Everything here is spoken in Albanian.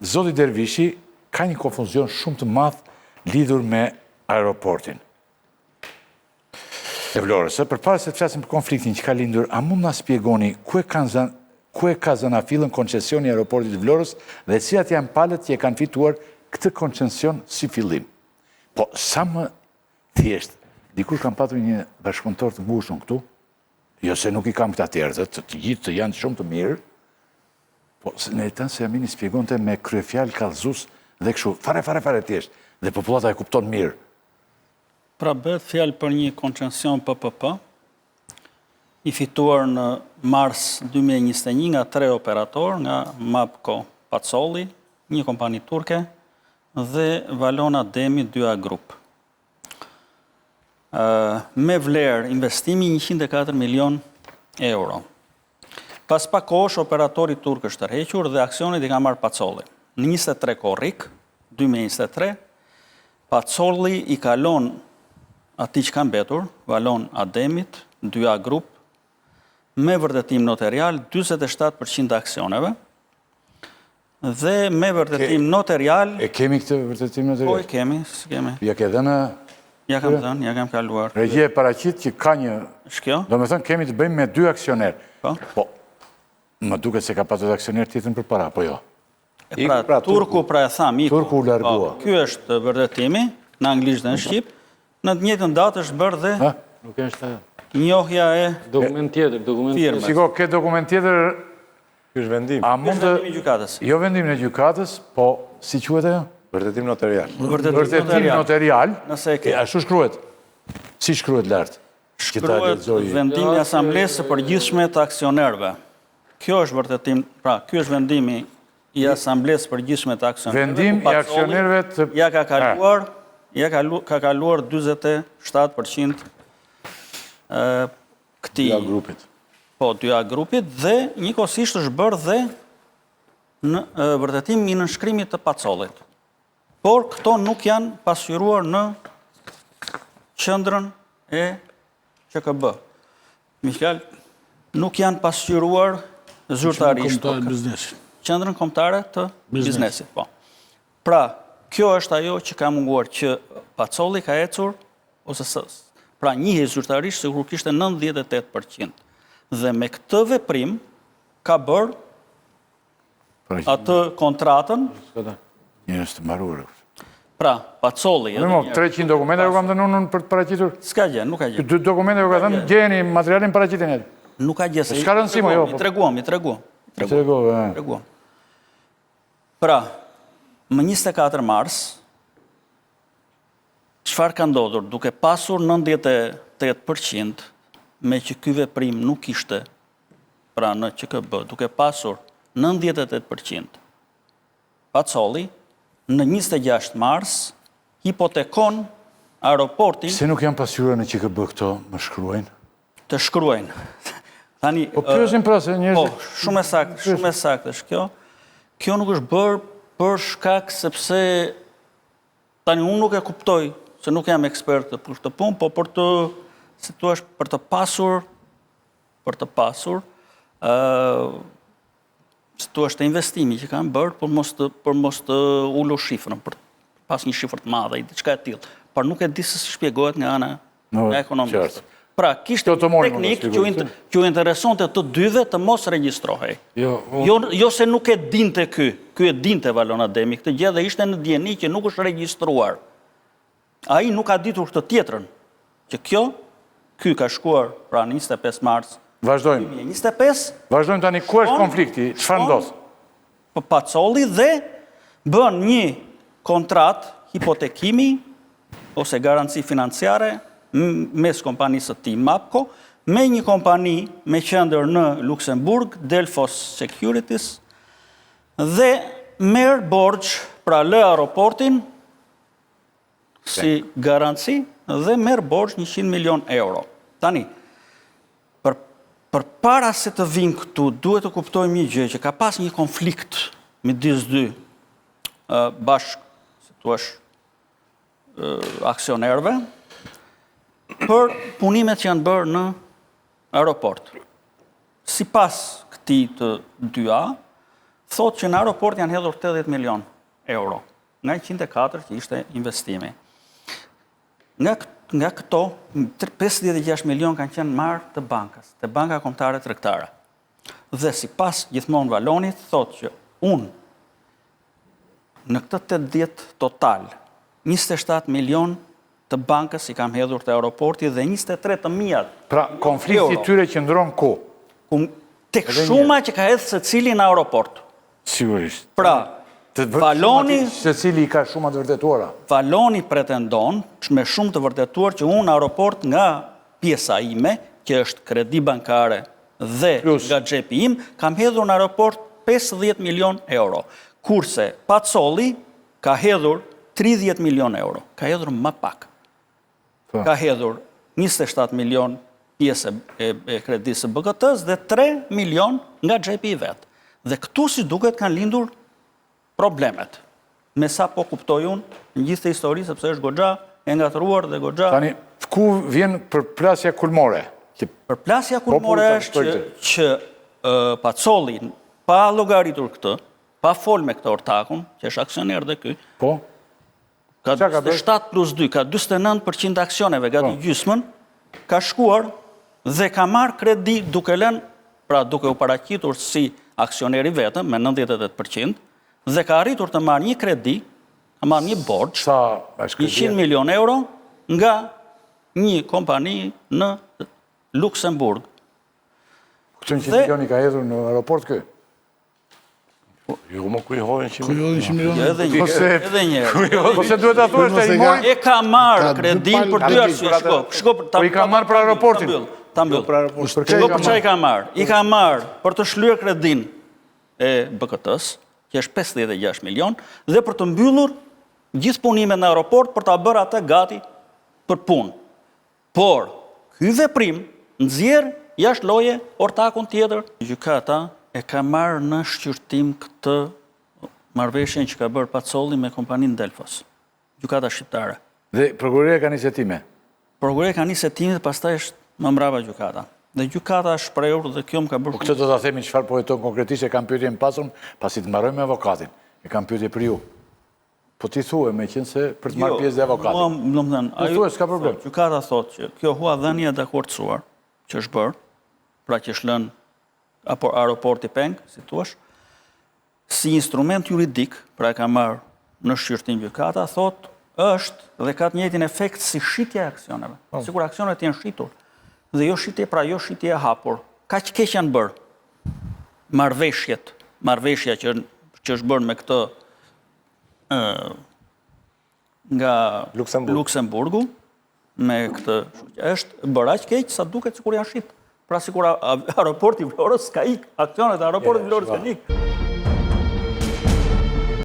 Zoti Dervishi ka një konfuzion shumë të madh lidhur me aeroportin e Vlorës. Përpara se të flasim për konfliktin që ka lindur, a mund na spjegoni ku e ka zanafillën koncesioni i aeroportit të Vlorës dhe cilat janë palët që e kanë fituar këtë koncesion si fillim? Po, sa më thjesht, dikur kam patur një bashkëpunëtor të mbushur këtu, jo se nuk i kam këta tjerë, të gjithë të janë shumë të mirë, po në rritan se Amini spjegonte me kryefjalë kallëzues dhe kështu, fare thjesht, dhe popullata e kupton mirë. Pra bëhet fjalë për një koncesion PPP, i fituar në mars 2021 nga 3 operator, nga Mapco Pacolli, një kompani turke, dhe Valona Demi 2A Group. Me vlerë investimi 104 milion euro. Pas pak kohësh operatori turk është tërhequr dhe aksionit i ka marrë Pacolli. Në 23 korrik, 2023, Pacolli i kalon ati që kanë betur, Valon Ademit, 2A Group, me vërtetim notarial 47% aksioneve, dhe me vërtetim notarial... E kemi këtë vërtetim notarial? Po, e kemi, s'kemi. Ja ke dhe në... Ja kam dhënë, ja kam kaluar. Regje e paraqit që ka një... Shkjo? Do me thënë, kemi të bëjmë me 2 aksioner. Po, më duket se ka patur aksioner tjetër për para, po jo. Pra, Turku pra e tham, Turku u largua. Ky është vërtetimi, në anglisht dhe në shqip, në të njëjtën datë është bërë dhe... Nuk është ajo. Njohja e... Dokument tjetër, firmës. Shiko, ke dokument tjetër... Ky është vendim. A mund të... Vendimi i gjykatës. Jo vendimin e gjykatës, po si quhet ajo? Vërtetim notarial. Vërtetim notarial. Nëse e ke. Ashtu shkruhet. Si shkruhet lart? Shkruhet vendimi i asamblesë së përgjithshme të aksionerëve. Kjo është vërtetim, pra, ky është vendimi i asamblesë së përgjithshme të aksionerëve. Vendim i aksionerëve të... Ja ka kaluar 47% këtij 2A grupit. Po, 2A grupit, dhe njëkohësisht është bërë dhe në vërtetim i nënshkrimit të Pacollit. Por këto nuk janë pasqyruar në qendrën e QKB. Me fjalë, nuk janë pasqyruar zyrtarisht. Qendrën kombëtare të biznesit, po. Pra, kjo është ajo që ka munguar, që Pacolli ka ecur, ose pra njihej zyrtarisht se kur kishte 98%. Dhe me këtë veprim ka bërë atë kontratën. Njërës të mbaruar. Pra, Pacolli... 300 dokumente ju kam dhënë unë për të paraqitur? S'ka gjë, nuk ka gjë. 2 dokumente ju ka dhënë, gjeni materialin paraqitin e? Nuk ka gjë, se... S'ka rëndësimo, jo? I treguam. Pra, më 24 mars, çfarë ka ndodhur? Duke pasur 98%, me që ky veprim nuk ishte, pra në QKB, duke pasur 98%, Pacolli, në 26 mars, hipotekon aeroportin... Se nuk janë pasqyruar në QKB këto, më shkruajnë? Të shkruajnë. Tani... Po pyesin pra se njerëzit... Po, shumë e saktë është kjo. Kjo nuk është bërë për shkak sepse... Tani unë nuk e kuptoj, se nuk jam ekspert për këtë punë, po për të... si tu është për të pasur, si tu është investimi që kanë bërë për mos të ullu shifrën, për pas një shifrë të madhe, diçka e tillë. Por nuk e di se si shpjegohet nga ana ekonomiste. Pra, kishte teknik që u interesonte të dyve të mos regjistrohej. Jo se nuk e dinte ky e dinte Valona Demi këtë gjë dhe ishte në dieni që nuk është regjistruar. Ai nuk ka ditur këtë tjetrën, që ky ka shkuar pra në 25 mars. Vazhdojmë. 25. Vazhdojmë tani, ku është konflikti? Çfarë ndodh? Po Pacolli dhe bën një kontrat hipotekimi ose garanci financiare mes kompanisë së tij Mapco me një kompani me qendër në Luksemburg, Delfos Securities, dhe merr borxh, pra lë aeroportin si garanci dhe merr borxh 100 milion euro. Tani, për para se të vinë këtu, duhet të kuptojmë një gjë, që ka pas një konflikt midis dy bashkë, si thua, aksionerëve, për punimet që janë bërë në aeroport. Sipas këtij të 2A, thot që në aeroport janë hedhur 80 milion euro, nga 104 që ishte investimi. Nga këto, 56 milion kanë qenë marrë të bankës, të banka kombëtare tregtare. Dhe si pas gjithmonë Valonit, thot që unë në këtë 80 total, 27 milion të bankës i kam hedhur të aeroporti dhe 23 të mijat. Pra, konflikti tyre qëndron ku? Tek shuma që ka hedhë se cili në aeroport. Sigurisht. Pra, Valoni... Se cili i ka shumë të vërtetuara. Valoni pretendon, me shumë të vërtetuar, që unë në aeroport nga pjesa ime, që është kredi bankare dhe nga xhepi im, kam hedhur në aeroport 50 milion euro. Kurse Pacolli ka hedhur 30 milion euro. Ka hedhur më pak. Ka hedhur 27 milion pjesë e kredisë BKT-s dhe 3 milion nga xhepi i vetë. Dhe këtu si duket kanë lindur problemet. Me sa po kuptoj unë, në gjithë të histori, sepse është goxha e ngatëruar dhe goxha... Tani, ku vjen përplasja kulmore? Përplasja kulmore është që Pacolli, pa llogaritur këtë, pa fol me këtë ortakun, që është aksioner dhe ky, ka 27+2, ka 49% aksioneve, gati gjysmën, ka shkuar dhe ka marrë kredi duke lënë, pra duke u paraqitur si aksioneri vetëm, me 98%, dhe ka arritur të marrë një kredi, ka marrë një borxh, 100 milion euro, nga një kompani në Luksemburg. 100 milioni ka hedhur në aeroport kë? Jo, më ku i hodhin 100 milion? Edhe njërë. Po se duhet të thuash të i moj? E ka marrë kredin për 2 arsye. Po i ka marrë për aeroportin? Ta mbyll. Shko për çfarë i ka marrë? I ka marrë për të shlyer kredin e BKT-s, që është 56 milion, dhe për të mbyllur gjithë punimet në aeroport për ta bërë atë gati për punë. Por, ky veprim nxjerr jashtë loje ortakun tjetër. Gjykata e ka marrë në shqyrtim këtë marrëveshjen që ka bërë Pacolli me kompaninë Delfos. Gjykata shqiptare. Dhe prokuroria ka nisë hetime? Prokuroria ka nisë hetime dhe pastaj është më mbrapa gjykata. Dhe gjykata është shprehur dhe kjo më ka bërë... Po këtë do ta themi çfarë po heton konkretisht, e kam pyetje më pasur, pasi të mbaroj me avokatin. E kam pyetje për ju. Po ti thuaj meqense për të marrë pjesë dhe avokatin. Jo, më thënë, thuaj, s'ka problem. Gjykata thotë që kjo huadhënie e dakortësuar që është bërë, pra që është lënë apo aeroporti peng, si thuash, si instrument juridik, pra e ka marrë në shqyrtim gjykata, thotë është dhe ka të njëjtin efekt si shitja e aksioneve. Sikur aksionet janë shitur. Dhe jo shitje e hapur. Kaq keq janë bërë marrëveshja që është bërë me këtë nga Luksemburgu, me këtë është bërë aq keq sa duket sikur janë shit. Pra sikur aeroporti i Vlorës ka ik, aksionet e aeroportit i Vlorës kanë ik.